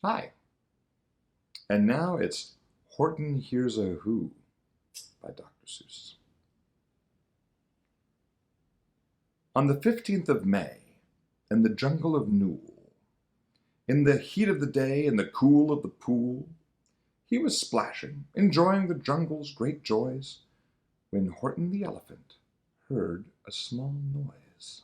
Hi. And now it's Horton Hears a Who by Dr. Seuss. On the 15th of May, in the jungle of Newell, in the heat of the day, in the cool of the pool, he was splashing, enjoying the jungle's great joys, when Horton the Elephant heard a small noise.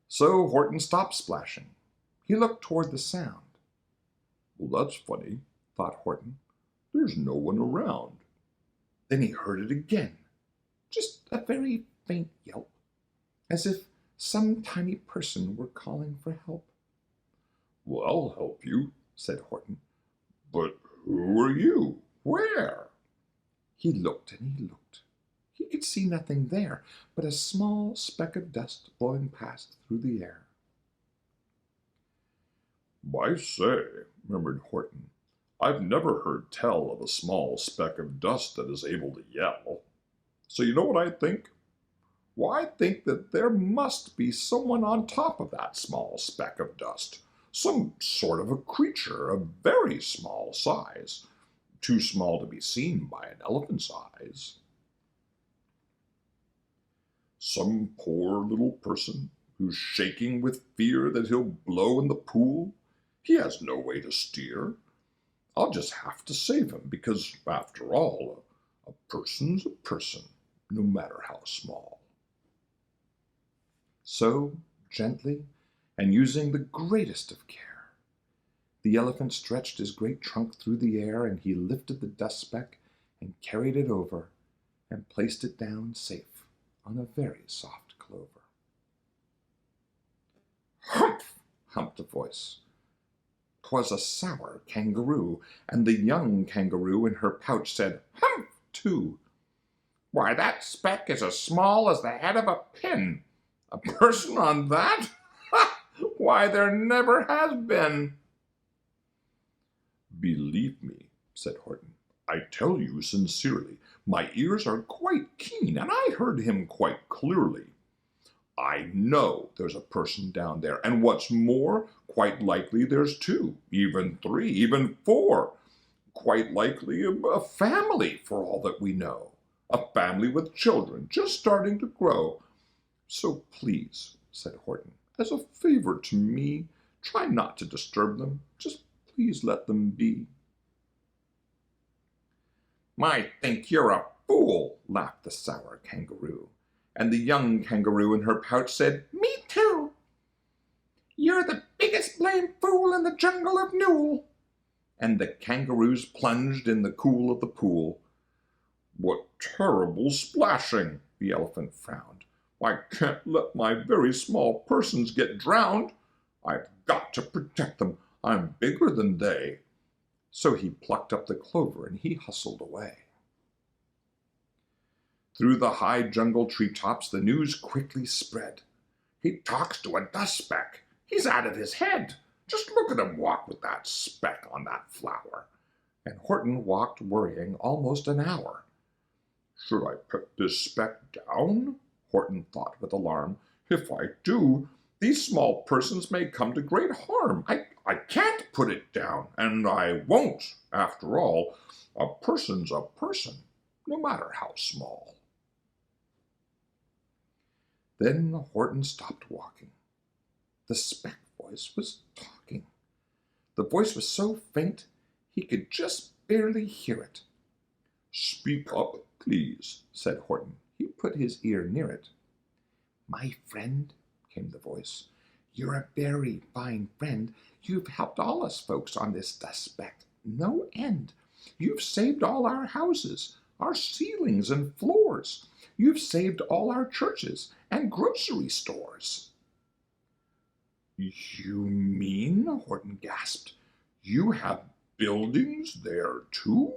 So Horton stopped splashing. He looked toward the sound. Well, that's funny, thought Horton. There's no one around. Then he heard it again, just a very faint yelp, as if some tiny person were calling for help. Well, I'll help you, said Horton. But who are you? Where? He looked and he looked. He could see nothing there but a small speck of dust blowing past through the air. I say, murmured Horton, I've never heard tell of a small speck of dust that is able to yell. So you know what I think? Well, I think that there must be someone on top of that small speck of dust, some sort of a creature of very small size, too small to be seen by an elephant's eyes. Some poor little person who's shaking with fear that he'll blow in the pool. He has no way to steer. I'll just have to save him because, after all, a person's a person, no matter how small. So, gently, and using the greatest of care, the elephant stretched his great trunk through the air, and he lifted the dust speck and carried it over and placed it down safe on a very soft clover. Humph! Humped a voice. 'Twas a sour kangaroo, and the young kangaroo in her pouch said, Humph! too. Why, that speck is as small as the head of a pin. A person on that? Ha! Why, there never has been. Believe me, said Horton, I tell you sincerely, my ears are quite keen, and I heard him quite clearly. I know there's a person down there, and what's more, quite likely there's two, even three, even four. Quite likely a family, for all that we know. A family with children just starting to grow. So please, said Horton, as a favor to me, try not to disturb them. Just please let them be. I think you're a fool, laughed the sour kangaroo. And the young kangaroo in her pouch said, Me too. You're the biggest blamed fool in the jungle of Newell. And the kangaroos plunged in the cool of the pool. What terrible splashing, the elephant frowned. I can't let my very small persons get drowned. I've got to protect them. I'm bigger than they. So he plucked up the clover and he hustled away. Through the high jungle treetops the news quickly spread. He talks to a dust speck. He's out of his head. Just look at him walk with that speck on that flower. And Horton walked worrying almost an hour. Should I put this speck down? Horton thought with alarm. If I do, these small persons may come to great harm. I can't put it down, and I won't. After all, a person's a person, no matter how small. Then Horton stopped walking. The speck voice was talking. The voice was so faint he could just barely hear it. Speak up, please, said Horton. He put his ear near it. My friend, came the voice, you're a very fine friend. You've helped all us folks on this dust speck, no end. You've saved all our houses, our ceilings and floors. You've saved all our churches and grocery stores. You mean, Horton gasped, you have buildings there too?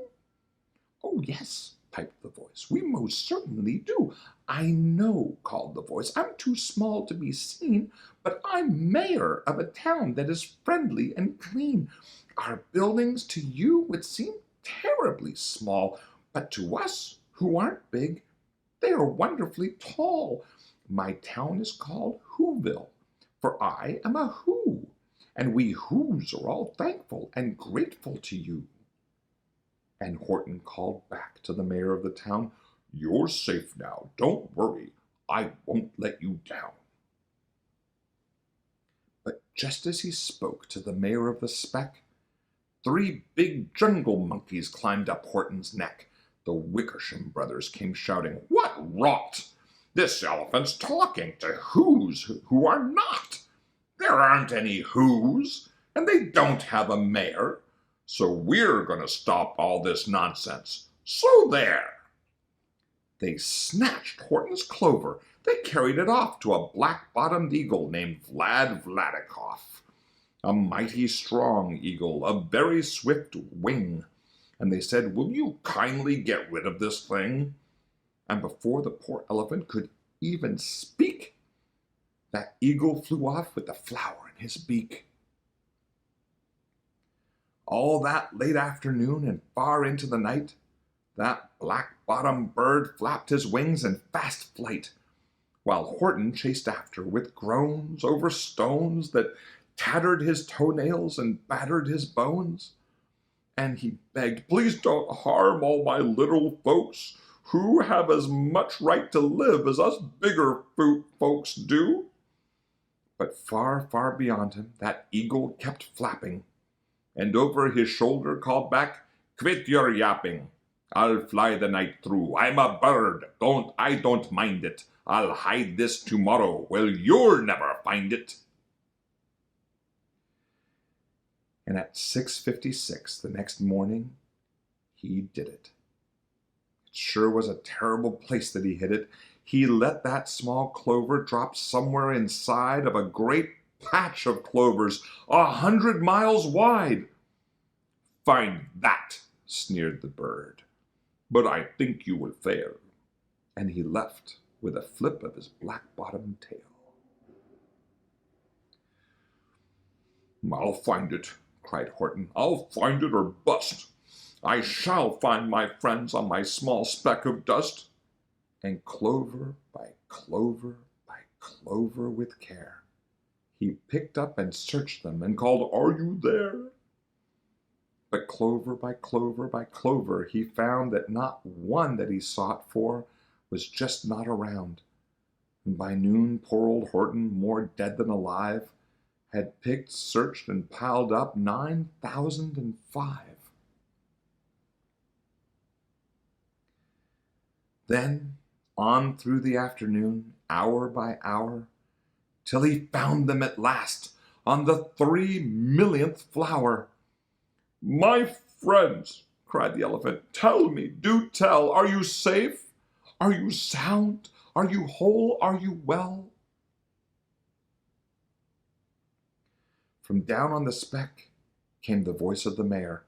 Oh, yes, piped the voice. We most certainly do. I know, called the voice. I'm too small to be seen, but I'm mayor of a town that is friendly and clean. Our buildings to you would seem terribly small, but to us, who aren't big, they are wonderfully tall. My town is called Whoville, for I am a Who, and we Whos are all thankful and grateful to you." And Horton called back to the mayor of the town, "You're safe now. Don't worry. I won't let you down." But just as he spoke to the mayor of the speck, 3 big jungle monkeys climbed up Horton's neck. The Wickersham brothers came shouting, "What rot! This elephant's talking to Whos who are not. There aren't any Whos, and they don't have a mayor. So we're going to stop all this nonsense. So there!" They snatched Horton's clover. They carried it off to a black-bottomed eagle named Vladikoff, a mighty strong eagle, a very swift wing. And they said, "Will you kindly get rid of this thing?" And before the poor elephant could even speak, that eagle flew off with the flower in his beak. All that late afternoon and far into the night, that black-bottomed bird flapped his wings in fast flight, while Horton chased after with groans over stones that tattered his toenails and battered his bones. And he begged, "Please don't harm all my little folks who have as much right to live as us bigger folks do." But far, far beyond him, that eagle kept flapping, and over his shoulder called back, "Quit your yapping. I'll fly the night through. I'm a bird. I don't mind it. I'll hide this tomorrow. Well, you'll never find it." And at 6:56 the next morning, he did it. It sure was a terrible place that he hid it. He let that small clover drop somewhere inside of a great patch of clovers 100 miles wide. "Find that," sneered the bird, "but I think you will fail." And he left with a flip of his black-bottomed tail. "I'll find it," cried Horton. "I'll find it or bust. I shall find my friends on my small speck of dust." And clover by clover by clover with care, he picked up and searched them and called, "Are you there?" But clover by clover by clover, he found that not one that he sought for was just not around. And by noon, poor old Horton, more dead than alive, had picked, searched, and piled up 9,005. Then, on through the afternoon, hour by hour, till he found them at last on the 3,000,000th flower. "My friends," cried the elephant, "tell me, do tell, are you safe? Are you sound? Are you whole? Are you well?" From down on the speck came the voice of the mayor.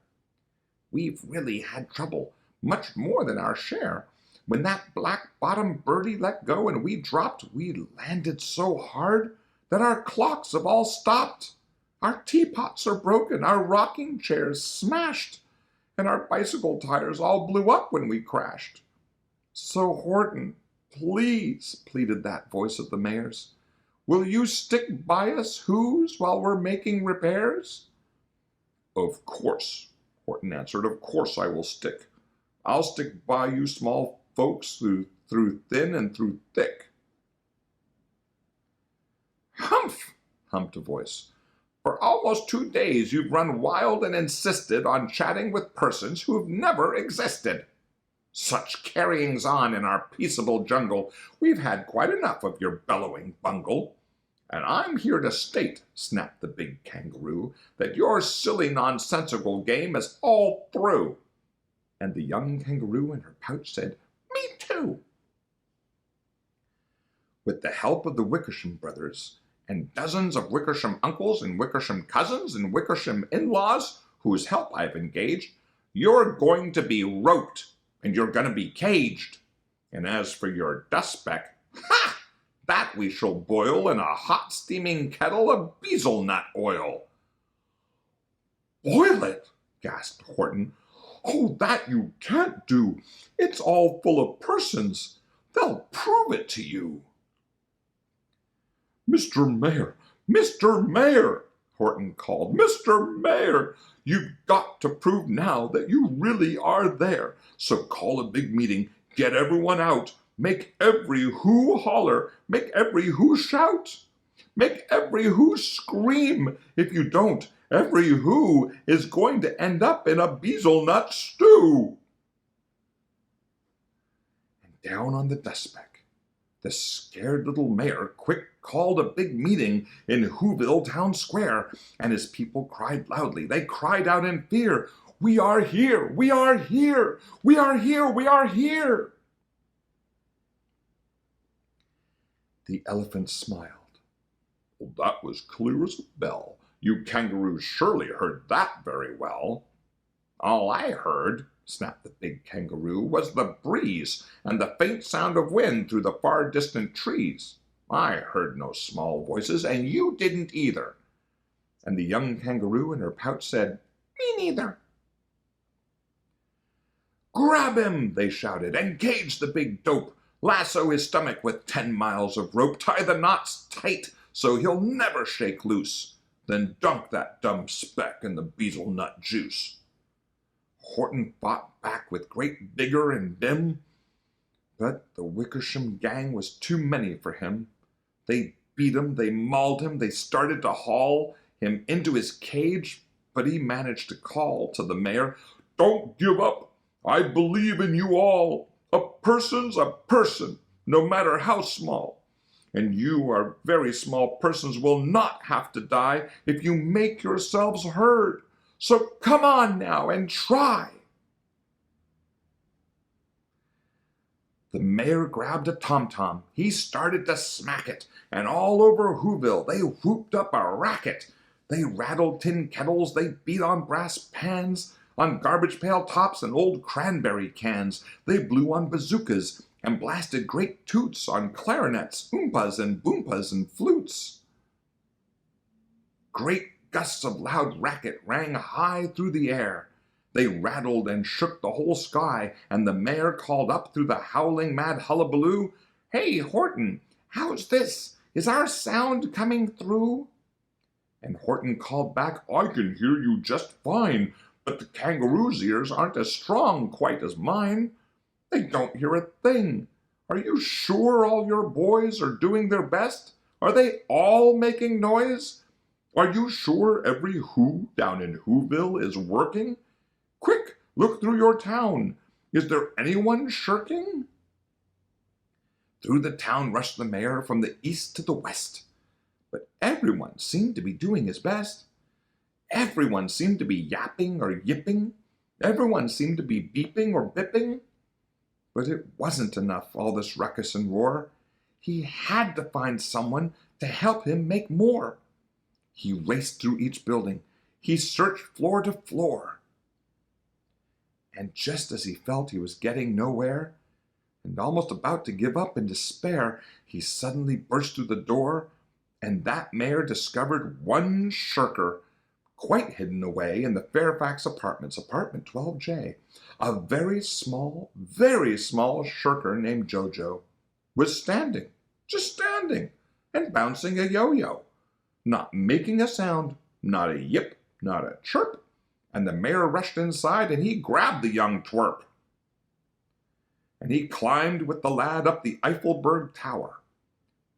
"We've really had trouble, much more than our share. When that black-bottomed birdie let go and we dropped, we landed so hard that our clocks have all stopped. Our teapots are broken, our rocking chairs smashed, and our bicycle tires all blew up when we crashed. So, Horton, please," pleaded that voice of the mayor's, "will you stick by us Whos while we're making repairs?" "Of course," Horton answered, "of course I will stick. I'll stick by you small folks through thin and through thick." "Humph!" humped a voice. "For almost 2 days you've run wild and insisted on chatting with persons who've never existed. Such carryings on in our peaceable jungle, we've had quite enough of your bellowing bungle. And I'm here to state," snapped the big kangaroo, "that your silly nonsensical game is all through." And the young kangaroo in her pouch said, "Me too." With the help of the Wickersham brothers, and dozens of Wickersham uncles and Wickersham cousins and Wickersham in-laws, whose help I've engaged, you're going to be roped, and you're going to be caged. And as for your dust speck, ha! That we shall boil in a hot steaming kettle of bezel-nut oil." "Boil it!" gasped Horton. "Oh, that you can't do. It's all full of persons. They'll prove it to you." "Mr. Mayor, Mr. Mayor!" Horton called. "Mr. Mayor, you've got to prove now that you really are there. So call a big meeting, get everyone out, make every who holler, make every who shout, make every who scream. If you don't, every who is going to end up in a bezelnut stew." And down on the dust speck, the scared little mayor quick called a big meeting in Whoville Town Square, and his people cried loudly. They cried out in fear, "We are here! We are here! We are here! We are here!" The elephant smiled. "Well, that was clear as a bell. You kangaroos surely heard that very well." "All I heard," snapped the big kangaroo, "was the breeze and the faint sound of wind through the far distant trees. I heard no small voices, and you didn't either." And the young kangaroo in her pouch said, "Me neither." "Grab him," they shouted, "and cage the big dope. Lasso his stomach with 10 miles of rope. Tie the knots tight so he'll never shake loose. Then dunk that dumb speck in the bezelnut juice." Horton fought back with great vigor and vim, but the Wickersham gang was too many for him. They beat him, they mauled him, they started to haul him into his cage, but he managed to call to the mayor, "Don't give up. I believe in you all. A person's a person, no matter how small. And you are very small persons will not have to die if you make yourselves heard. So come on now and try." The mayor grabbed a tom-tom. He started to smack it, and all over Whoville they whooped up a racket. They rattled tin kettles, they beat on brass pans, on garbage pail tops and old cranberry cans. They blew on bazookas and blasted great toots on clarinets, oompas and boompas and flutes. Great gusts of loud racket rang high through the air. They rattled and shook the whole sky, and the mayor called up through the howling mad hullabaloo, "Hey, Horton, how's this? Is our sound coming through?" And Horton called back, "I can hear you just fine, but the kangaroo's ears aren't as strong quite as mine. They don't hear a thing. Are you sure all your boys are doing their best? Are they all making noise? Are you sure every who down in Whoville is working? Quick, look through your town. Is there anyone shirking?" Through the town rushed the mayor from the east to the west, but everyone seemed to be doing his best. Everyone seemed to be yapping or yipping. Everyone seemed to be beeping or bipping. But it wasn't enough, all this ruckus and roar. He had to find someone to help him make more. He raced through each building. He searched floor to floor. And just as he felt he was getting nowhere, and almost about to give up in despair, he suddenly burst through the door, and that mayor discovered one shirker, quite hidden away in the Fairfax Apartments, apartment 12J. A very small shirker named Jojo was standing, just standing, and bouncing a yo-yo, not making a sound, not a yip, not a chirp, and the mayor rushed inside and he grabbed the young twerp. And he climbed with the lad up the Eiffelberg Tower.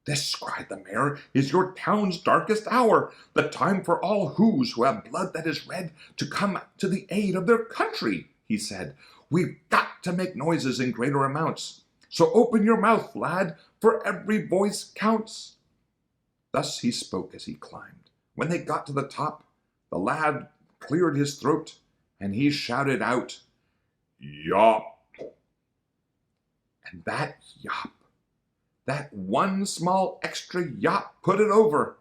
"This," cried the mayor, "is your town's darkest hour, the time for all whos who have blood that is red to come to the aid of their country," he said. "We've got to make noises in greater amounts. So open your mouth, lad, for every voice counts." Thus he spoke as he climbed. When they got to the top, the lad cleared his throat, and he shouted out, "Yop!" And that yop, that one small extra yop, put it over.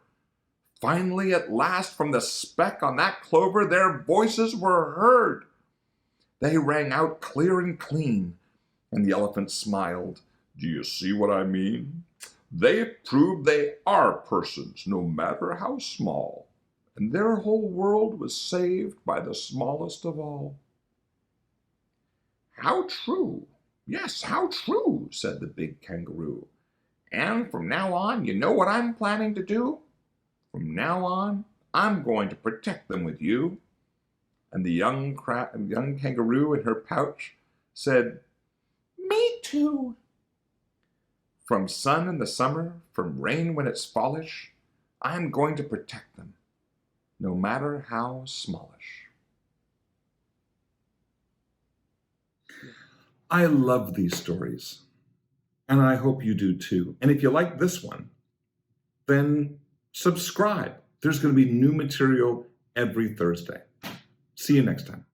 Finally, at last, from the speck on that clover, their voices were heard. They rang out clear and clean, and the elephant smiled. "Do you see what I mean? They've proved they are persons, no matter how small, and their whole world was saved by the smallest of all." "How true! Yes, how true," said the big kangaroo. "And from now on, you know what I'm planning to do? From now on, I'm going to protect them with you." And the young kangaroo in her pouch said, "Me too. From sun in the summer, from rain when it's fallish, I am going to protect them, no matter how smallish." I love these stories, and I hope you do too. And if you like this one, then subscribe. There's going to be new material every Thursday. See you next time.